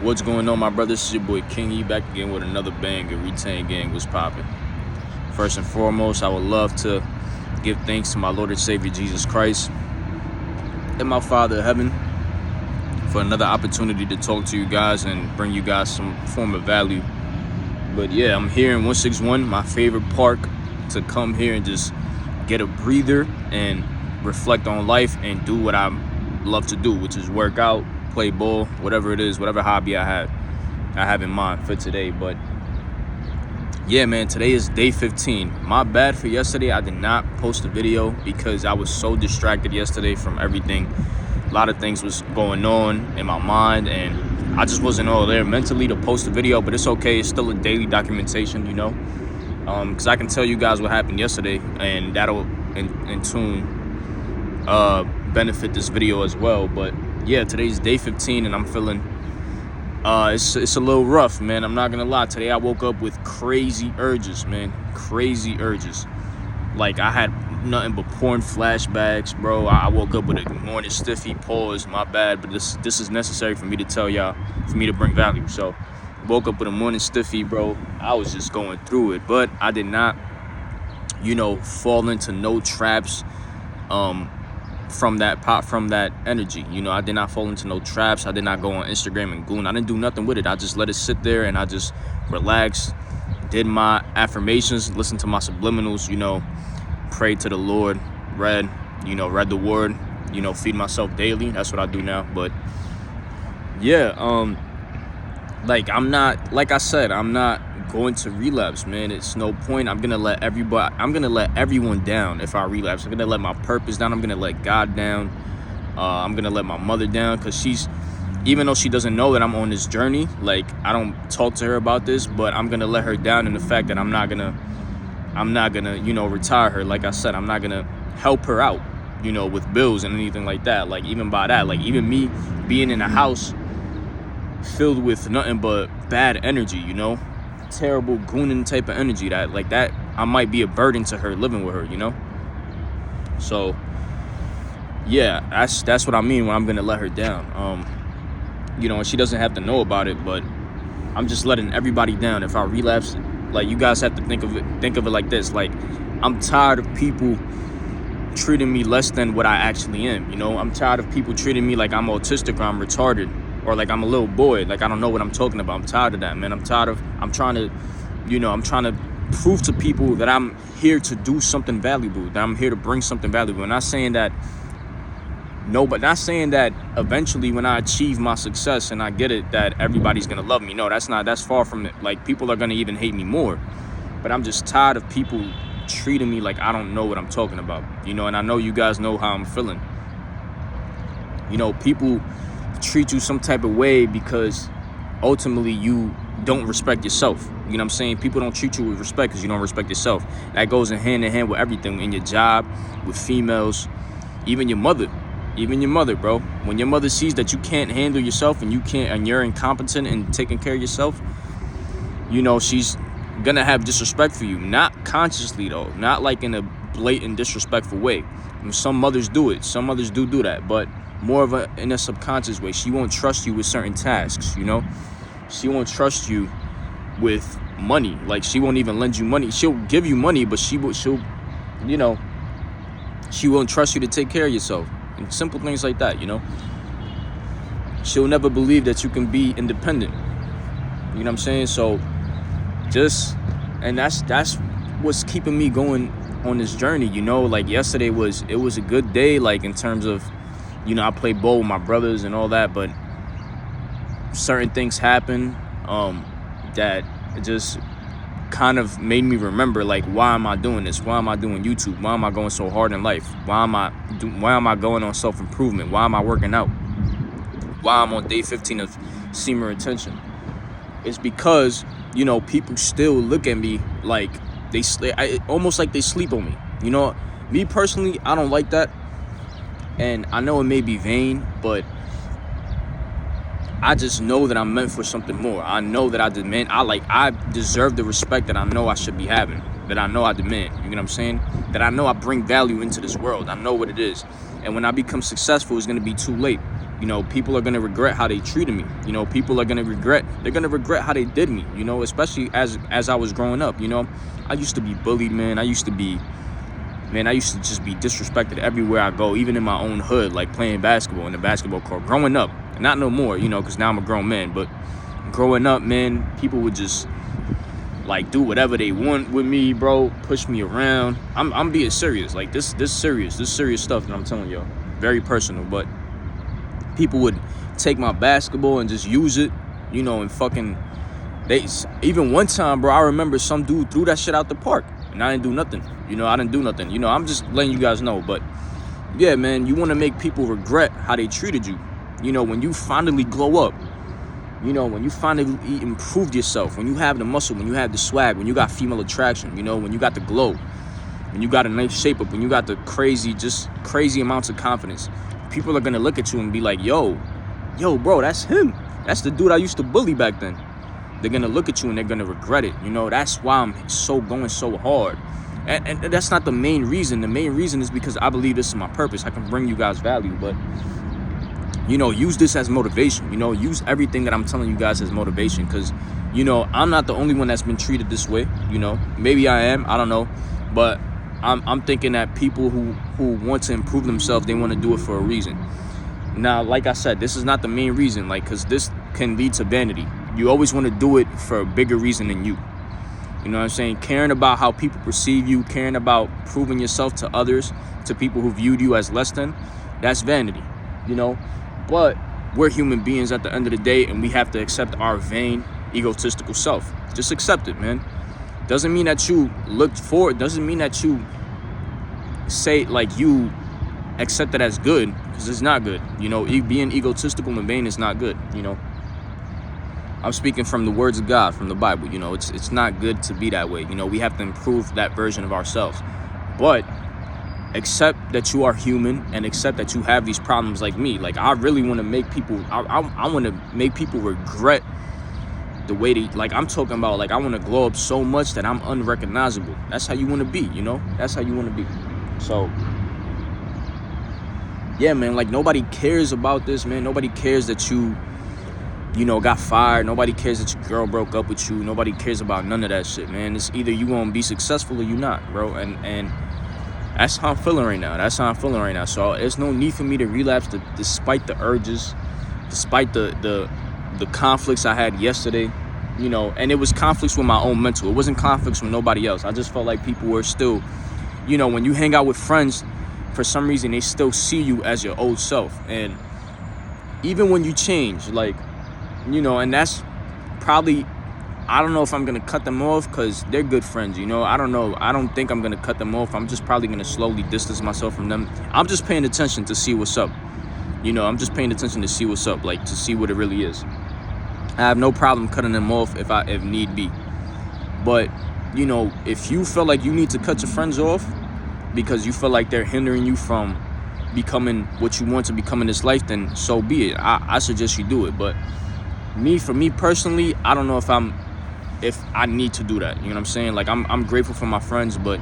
What's going on, my brothers? It's your boy King E back again with another banger. Retain Gang was popping. First and foremost, I would love to give thanks to my Lord and Savior Jesus Christ and my Father in heaven for another opportunity to talk to you guys and bring you guys some form of value. But yeah, I'm here in 161, my favorite park, to come here and just get a breather and reflect on life and do what I love to do, which is work out, play ball, whatever it is, whatever hobby I have in mind for today. But yeah, man, today is day 15. My bad for yesterday. I did not post a video because I was so distracted yesterday from everything. A lot of things was going on in my mind, and I just wasn't all there mentally to post a video. But it's okay. It's still a daily documentation, you know, because I can tell you guys what happened yesterday, and that'll in tune benefit this video as well. But yeah, today's day 15 and I'm feeling it's a little rough, man. I'm not gonna lie. Today I woke up with crazy urges, man. Crazy urges. Like, I had nothing but porn flashbacks, bro. I woke up with a morning stiffy. Pause, my bad, but this is necessary for me to tell y'all, for me to bring value. So woke up with a morning stiffy, bro. I was just going through it, but I did not, you know, fall into no traps from that energy. You know, I did not fall into no traps. I did not go on Instagram and goon. I didn't do nothing with it. I just let it sit there and I just relaxed, did my affirmations, listened to my subliminals, you know, prayed to the Lord, read the word, you know, feed myself daily. That's what I do now. But yeah, like I said, I'm not going to relapse, man. It's no point. I'm gonna let everyone down if I relapse. I'm gonna let my purpose down. I'm gonna let God down. I'm gonna let my mother down, because even though she doesn't know that I'm on this journey, like, I don't talk to her about this, but I'm gonna let her down in the fact that I'm not gonna, you know, retire her. Like I said, I'm not gonna help her out, you know, with bills and anything like that. Like, even by that, like, even me being in a house filled with nothing but bad energy, you know, terrible gooning type of energy, that I might be a burden to her living with her, you know. So yeah, that's what I mean when I'm gonna let her down. You know, and she doesn't have to know about it, but I'm just letting everybody down if I relapse. Like, you guys have to think of it like this. Like, I'm tired of people treating me less than what I actually am, you know. I'm tired of people treating me like I'm autistic or I'm retarded, or like I'm a little boy, like I don't know what I'm talking about. I'm tired of that, man. I'm trying to prove to people that I'm here to do something valuable, that I'm here to bring something valuable. Not saying that eventually when I achieve my success and I get it, that everybody's gonna love me. No, that's far from it. Like, people are gonna even hate me more. But I'm just tired of people treating me like I don't know what I'm talking about, you know. And I know you guys know how I'm feeling. You know, people treat you some type of way because ultimately you don't respect yourself. You know what I'm saying? People don't treat you with respect because you don't respect yourself. That goes in hand with everything, in your job, with females, even your mother, bro. When your mother sees that you can't handle yourself and you're incompetent in taking care of yourself, you know, she's gonna have disrespect for you. Not consciously though, not like in a blatant disrespectful way. I mean, some mothers do it. Some mothers do that, but more of in a subconscious way. She won't trust you with certain tasks, you know. She won't trust you with money. Like, she won't even lend you money. She'll give you money, but she'll, you know, she won't trust you to take care of yourself and simple things like that, you know. She'll never believe that you can be independent. You know what I'm saying? So that's what's keeping me going on this journey, you know. Like, yesterday was a good day, like, in terms of, you know, I played ball with my brothers and all that, but certain things happen that just kind of made me remember, like, why am I doing this? Why am I doing YouTube? Why am I going so hard in life? Why am I going on self-improvement? Why am I working out? Why I'm on day 15 of Semen Retention? It's because, you know, people still look at me like almost like they sleep on me. You know, me personally, I don't like that. And I know it may be vain, but I just know that I'm meant for something more. I know that I deserve the respect that I know I should be having, that I know I demand. You know what I'm saying? That I know I bring value into this world. I know what it is. And when I become successful, it's going to be too late. You know, people are gonna regret how they treated me. You know, people are gonna regret how they did me, you know, especially as I was growing up. You know, I used to be bullied, man. I used to just be disrespected everywhere I go, even in my own hood, like playing basketball in the basketball court. Growing up, not no more, you know, because now I'm a grown man. But growing up, man, people would just like do whatever they want with me, bro. Push me around. I'm being serious. Like this serious stuff that I'm telling y'all. Very personal, but people would take my basketball and just use it, you know, and fucking. Even one time, bro, I remember some dude threw that shit out the park, and I didn't do nothing. You know, I didn't do nothing. You know, I'm just letting you guys know. But yeah, man, you want to make people regret how they treated you. You know, when you finally glow up. You know, when you finally improved yourself, when you have the muscle, when you have the swag, when you got female attraction, you know, when you got the glow, when you got a nice shape up, when you got the crazy amounts of confidence, people are going to look at you and be like, yo, bro, that's him. That's the dude I used to bully back then. They're going to look at you and they're going to regret it. You know, that's why I'm going so hard. And that's not the main reason. The main reason is because I believe this is my purpose. I can bring you guys value, but you know, use this as motivation. You know, use everything that I'm telling you guys as motivation, because, you know, I'm not the only one that's been treated this way. You know, maybe I am, I don't know, but I'm thinking that people who want to improve themselves, they want to do it for a reason. Now, like I said, this is not the main reason, like, because this can lead to vanity. You always want to do it for a bigger reason than you. You know what I'm saying? Caring about how people perceive you, caring about proving yourself to others, to people who viewed you as less than, that's vanity, you know? But we're human beings at the end of the day, and we have to accept our vain, egotistical self. Just accept it, man. Doesn't mean that you look forward. Doesn't mean that you say, like, you accept it as good, because it's not good. You know, being egotistical and vain is not good, you know. I'm speaking from the words of God, from the Bible. You know, it's not good to be that way. You know, we have to improve that version of ourselves. But accept that you are human, and accept that you have these problems like me. Like, I really want to make people, I want to make people regret the way they, like, I'm talking about, like, I want to glow up so much that I'm unrecognizable. That's how you want to be, you know? That's how you want to be. So, yeah, man, like, nobody cares about this, man. Nobody cares that you know, got fired. Nobody cares that your girl broke up with you. Nobody cares about none of that shit, man. It's either you gonna be successful or you not, bro. And that's how I'm feeling right now. So there's no need for me to relapse, despite the urges, despite the conflicts I had yesterday, you know. And it was conflicts with my own mental. It wasn't conflicts with nobody else. I just felt like people were still, you know, when you hang out with friends, for some reason they still see you as your old self. And even when you change, like, you know, and that's probably, I don't know if I'm going to cut them off, because they're good friends, you know. I don't know. I don't think I'm going to cut them off. I'm just probably going to slowly distance myself from them. I'm just paying attention to see what's up. You know, I'm just paying attention to see what's up, like, to see what it really is. I have no problem cutting them off if need be. But, you know, if you feel like you need to cut your friends off because you feel like they're hindering you from becoming what you want to become in this life, then so be it. I suggest you do it. But for me personally, I don't know if I need to do that. You know what I'm saying? Like, I'm grateful for my friends, but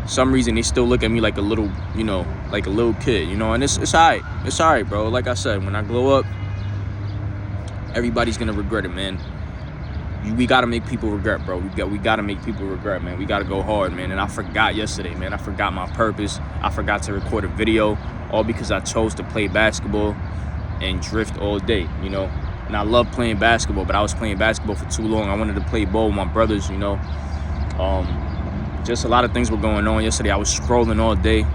some reason they still look at me like a little, you know, like a little kid, you know. And it's all right. It's all right, bro. Like I said, when I glow up, everybody's gonna regret it, man. We gotta make people regret, bro. We gotta make people regret, man. We gotta go hard, man. And I forgot yesterday, man. I forgot my purpose. I forgot to record a video, all because I chose to play basketball and drift all day, you know. And I love playing basketball, but I was playing basketball for too long. I wanted to play ball with my brothers, you know. Just a lot of things were going on yesterday. I was scrolling all day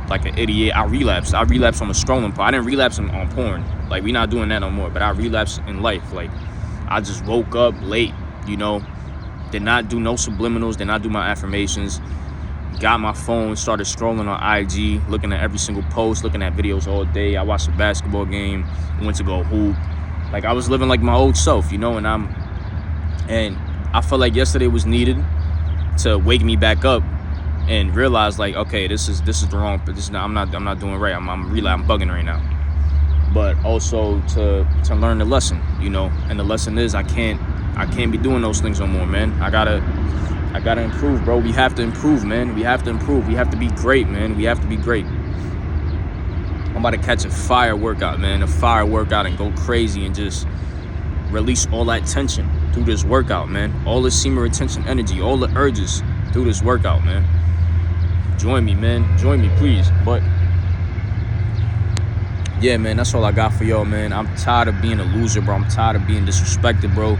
like an idiot. I relapsed on the scrolling part. I didn't relapse on porn. Like, we not doing that no more. But I relapsed in life. Like, I just woke up late, you know. Did not do no subliminals. Did not do my affirmations. Got my phone, started scrolling on IG, looking at every single post, looking at videos all day. I watched a basketball game, went to go hoop. Like, I was living like my old self, you know. And I felt like yesterday was needed to wake me back up and realize, like, okay, this is the wrong, but this is not, I'm not doing right. I'm bugging right now. But also to learn the lesson, you know. And the lesson is I can't be doing those things no more, man. I gotta improve, bro. We have to improve, man. We have to improve. We have to be great, man. We have to be great. I'm about to catch a fire workout, man. A fire workout and go crazy and just release all that tension through this workout, man. All the semen retention energy, all the urges through this workout, man. Join me, man. Join me, please. But yeah, man, that's all I got for y'all, man. I'm tired of being a loser, bro. I'm tired of being disrespected, bro.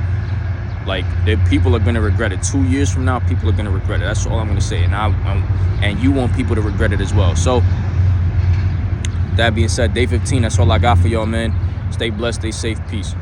Like, people are gonna regret it. 2 years from now, people are gonna regret it. That's all I'm gonna say. And you want people to regret it as well. So that being said, day 15, that's all I got for y'all, man. Stay blessed, stay safe, peace.